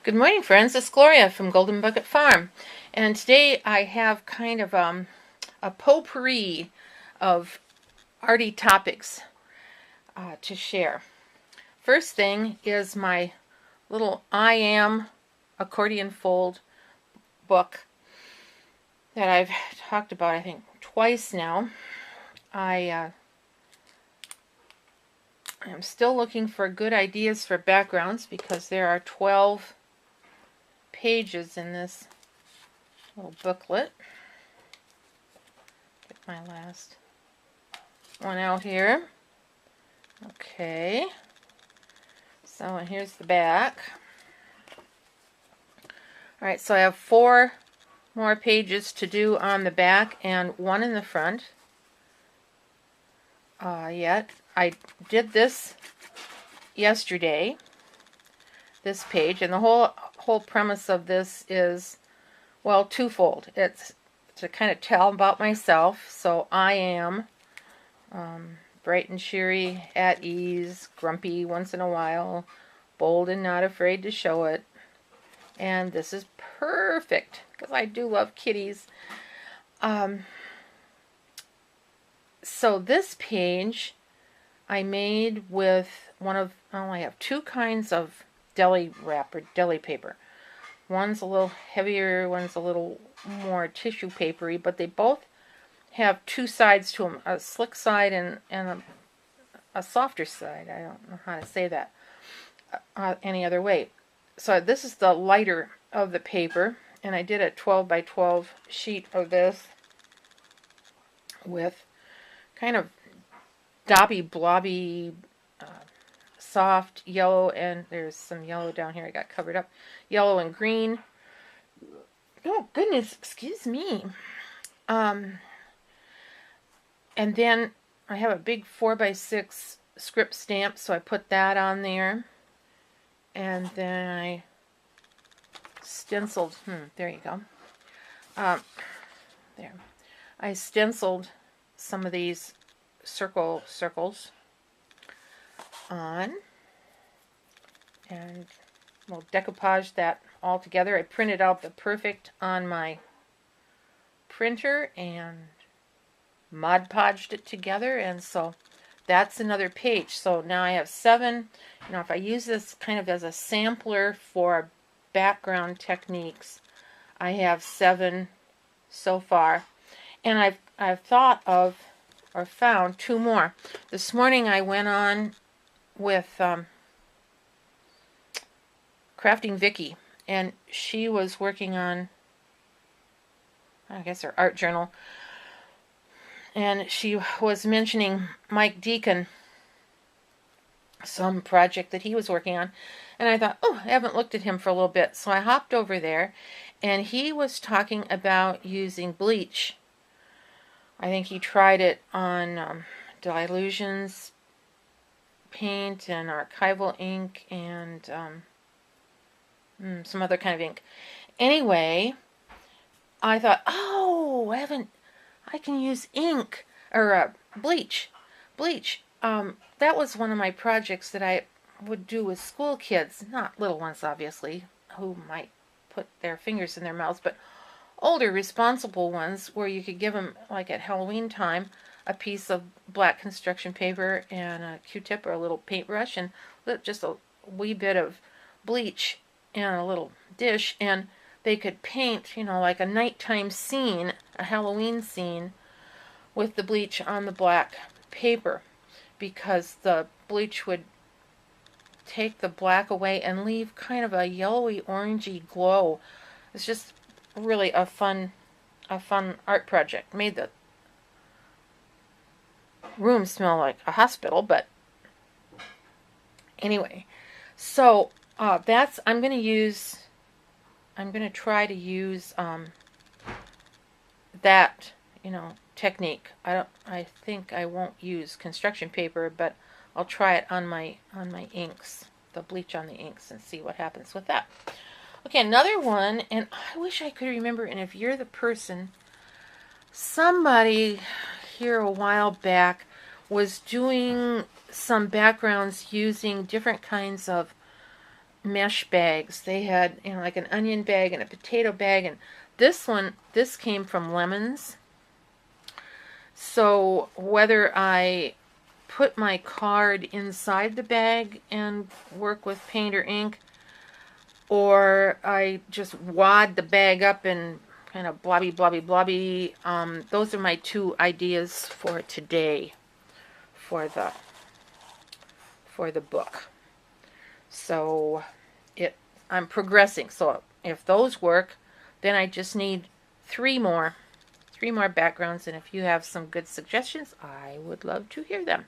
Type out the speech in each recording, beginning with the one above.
Good morning, friends. It's Gloria from Golden Bucket Farm, and today I have kind of a potpourri of arty topics to share. First thing is my little I Am accordion fold book that I've talked about, I think, twice now. I am still looking for good ideas for backgrounds because there are 12 pages in this little booklet. Get my last one out here. Okay, so here's the back. Alright, so I have 4 more pages to do on the back and 1 in the front. Yet I did this yesterday, this page, and the whole premise of this is, well, twofold. It's to kind of tell about myself. So I am bright and cheery, at ease, grumpy once in a while, bold and not afraid to show it. And this is perfect because I do love kitties. So this page I made with I have 2 kinds of deli wrap or deli paper. One's a little heavier, one's a little more tissue papery, but they both have 2 sides to them, a slick side and a softer side. I don't know how to say that any other way. So this is the lighter of the paper, and I did a 12 by 12 sheet of this with kind of dobby, blobby, soft yellow, and there's some yellow down here I got covered up, yellow and green. Oh goodness, excuse me. And then I have a big 4 by 6 script stamp, so I put that on there, and then I stenciled, there you go, there, I stenciled some of these circles on, and we'll decoupage that all together. I printed out the perfect on my printer and Mod Podged it together, and so that's another page. So now I have 7. If I use this kind of as a sampler for background techniques, I have 7 so far, and I've thought of or found 2 more. This morning I went on with Crafting Vicky, and she was working on, I guess, her art journal, and she was mentioning Mike Deacon, some project that he was working on, and I thought, oh, I haven't looked at him for a little bit, so I hopped over there, and he was talking about using bleach. I think he tried it on Dilutions paint and archival ink and some other kind of ink. Anyway, I thought, oh, I can use ink or bleach. That was one of my projects that I would do with school kids, not little ones obviously, who might put their fingers in their mouths, but older responsible ones, where you could give them, like at Halloween time, a piece of black construction paper and a Q-tip or a little paintbrush and just a wee bit of bleach in a little dish, and they could paint, like a nighttime scene, a Halloween scene, with the bleach on the black paper, because the bleach would take the black away and leave kind of a yellowy orangey glow. It's just really a fun art project. Made the room smell like a hospital, but anyway, so that's I'm going to try to use that technique. I think I won't use construction paper, but I'll try it on my inks, the bleach on the inks, and see what happens with that. Okay, another one, and I wish I could remember, and if you're the person, somebody here a while back was doing some backgrounds using different kinds of mesh bags. They had, you know, like an onion bag and a potato bag, and this came from lemons. So whether I put my card inside the bag and work with paint or ink, or I just wad the bag up and kind of blobby, blobby, blobby. Those are my two ideas for today for the book. So I'm progressing. So if those work, then I just need three more backgrounds, and if you have some good suggestions, I would love to hear them.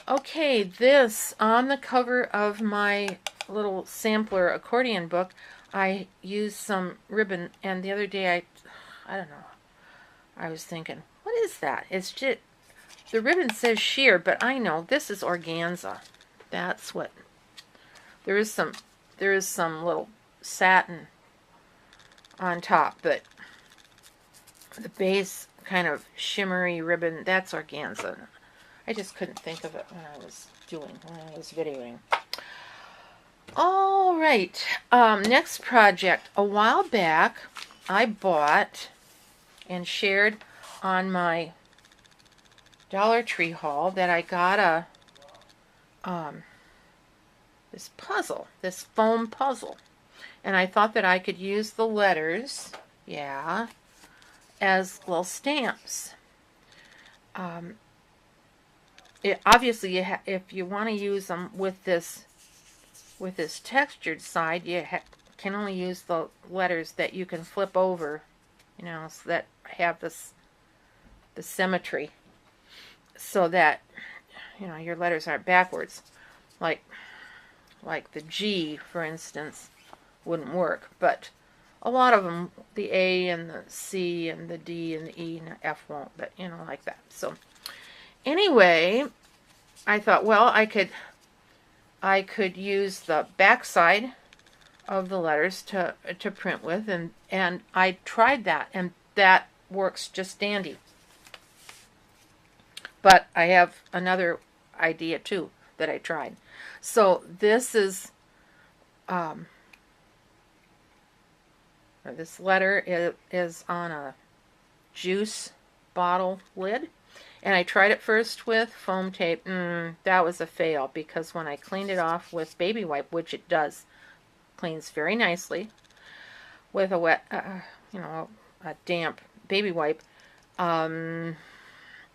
Okay, this on the cover of my little sampler accordion book, I used some ribbon, and the other day I don't know, I was thinking, what is that? It's just, the ribbon says sheer, but I know this is organza. That's what, there is some little satin on top, but the base kind of shimmery ribbon, that's organza. I just couldn't think of it when I was videoing. All right, next project. A while back, I bought and shared on my Dollar Tree haul that I got this puzzle, this foam puzzle, and I thought that I could use the letters, yeah, as little stamps. Obviously, if you want to use them with this textured side, you can only use the letters that you can flip over, you know, so that have the symmetry, so that, you know, your letters aren't backwards. Like the G, for instance, wouldn't work, but a lot of them, the A and the C and the D and the E and the F won't, but, you know, like that. So anyway, I thought, well, I could use the back side of the letters to print with, and I tried that, and that works just dandy. But I have another idea too that I tried. So this is this letter is on a juice bottle lid, and I tried it first with foam tape. That was a fail, because when I cleaned it off with baby wipe, which it does, cleans very nicely with a wet, you know, a damp baby wipe,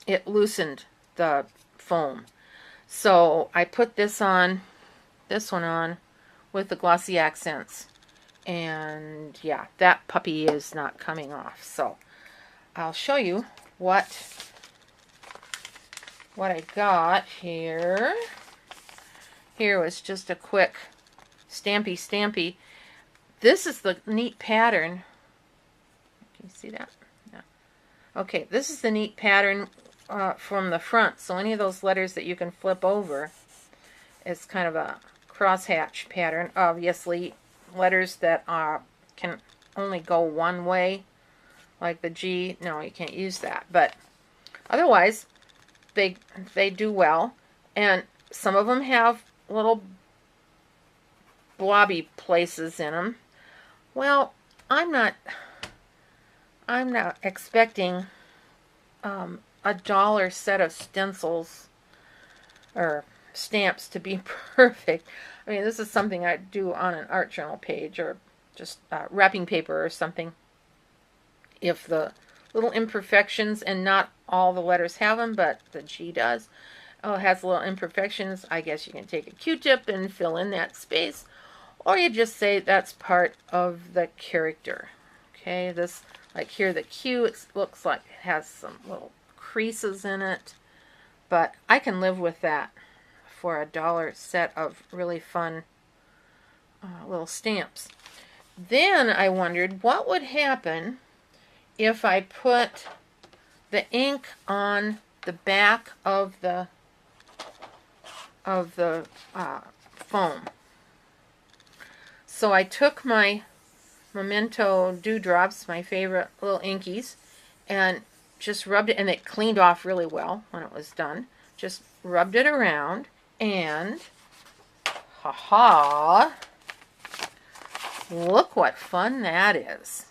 it loosened the foam. So I put this one on with the glossy accents, and yeah, that puppy is not coming off. So I'll show you what I got here. Here was just a quick stampy. This is the neat pattern. Can you see that? Yeah. Okay, this is the neat pattern from the front. So any of those letters that you can flip over, it's kind of a crosshatch pattern. Obviously, letters that can only go one way, like the G, no, you can't use that. But otherwise, they do well, and some of them have little blobby places in them. Well, I'm not expecting a dollar set of stencils or stamps to be perfect. I mean, this is something I'd do on an art journal page, or just wrapping paper or something. If the little imperfections, and not all the letters have them, but the G does, it has little imperfections, I guess you can take a Q-tip and fill in that space, or you just say that's part of the character. Okay, this, like here, the Q, it looks like it has some little creases in it, but I can live with that for a dollar set of really fun little stamps. Then I wondered what would happen if I put the ink on the back of the foam. So I took my Memento Dewdrops, my favorite little inkies, and just rubbed it, and it cleaned off really well when it was done. Just rubbed it around, and Haha. Look what fun that is.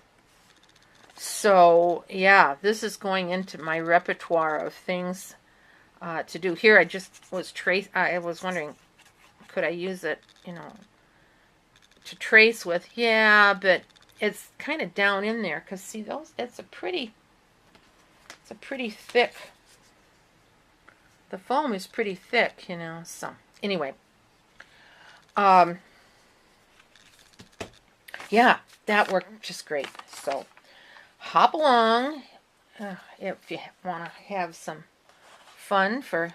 So, yeah, this is going into my repertoire of things to do. Here, I just was I was wondering, could I use it, to trace with? Yeah, but it's kind of down in there because see those. It's a pretty thick. The foam is pretty thick, So anyway, yeah, that worked just great. So hop along if you want to have some fun for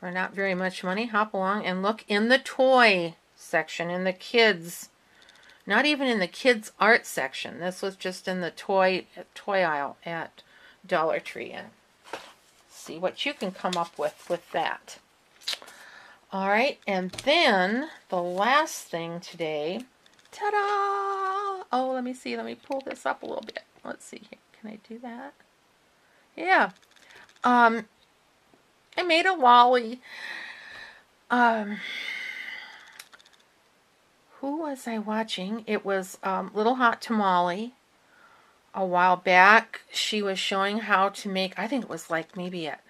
not very much money. Hop along and look in the toy section, in the kids, not even in the kids art section. This was just in the toy aisle at Dollar Tree, and see what you can come up with that. All right, and then the last thing today, ta-da! Oh, let me see. Let me pull this up a little bit. Let's see here. Can I do that? Yeah. I made a lolly. Who was I watching? It was Little Hot Tamale. A while back, she was showing how to make, I think it was like maybe at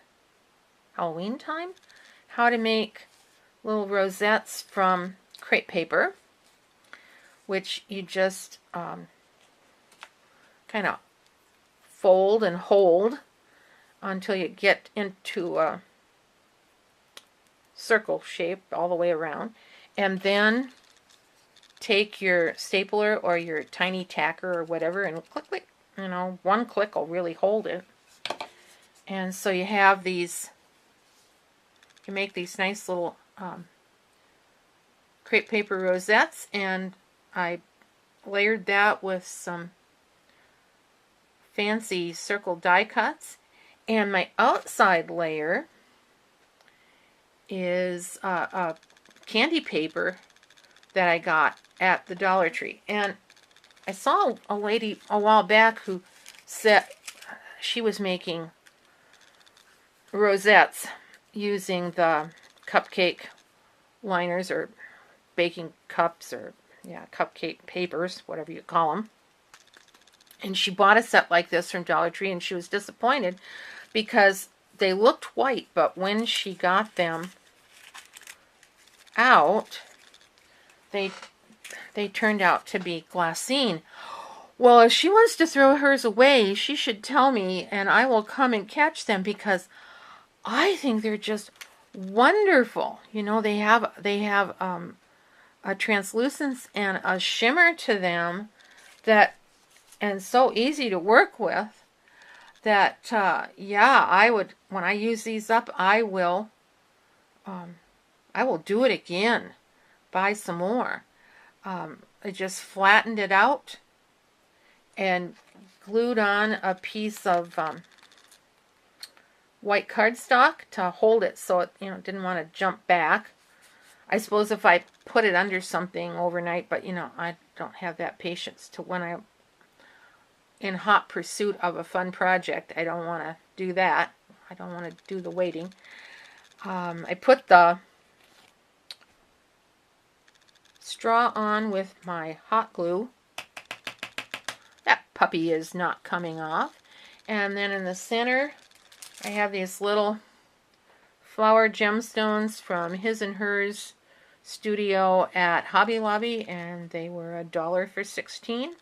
Halloween time, how to make little rosettes from crepe paper, which you just kind of fold and hold until you get into a circle shape all the way around, and then take your stapler or your tiny tacker or whatever and click, click. One click will really hold it. And so you have these, you make these nice little crepe paper rosettes, and I layered that with some fancy circle die cuts. And my outside layer is candy paper that I got at the Dollar Tree. And I saw a lady a while back who said she was making rosettes using the cupcake liners or baking cups or, cupcake papers, whatever you call them. And she bought a set like this from Dollar Tree, and she was disappointed because they looked white, but when she got them out, they turned out to be glassine. Well, if she wants to throw hers away, she should tell me, and I will come and catch them, because I think they're just wonderful. They have a translucence and a shimmer to them that, and so easy to work with, that I would, when I use these up, I will do it again, buy some more. I just flattened it out and glued on a piece of white cardstock to hold it so it didn't want to jump back. I suppose if I put it under something overnight, but I don't have that patience to, when I'm in hot pursuit of a fun project, I don't want to do that. I don't want to do the waiting. I put the straw on with my hot glue. That puppy is not coming off. And then in the center, I have these little flower gemstones from His and Hers Studio at Hobby Lobby, and they were $1 for 16.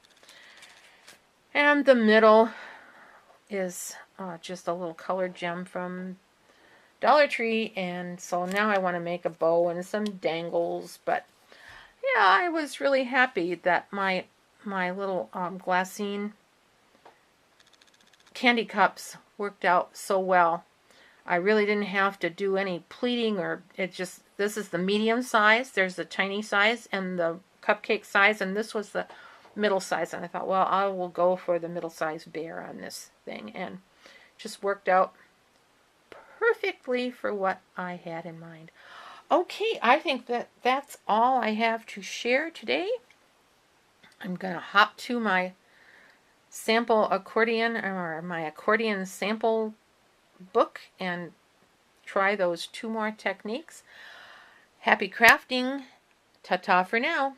And the middle is just a little colored gem from Dollar Tree, and so now I want to make a bow and some dangles. But yeah, I was really happy that my little glassine candy cups worked out so well. I really didn't have to do any pleating, or this is the medium size, there's the tiny size and the cupcake size, and this was the middle size, and I thought, well, I will go for the middle size bear on this thing, and just worked out perfectly for what I had in mind. Okay, I think that's all I have to share today. I'm going to hop to my sample accordion, or my accordion sample book, and try those 2 more techniques. Happy crafting. Ta-ta for now.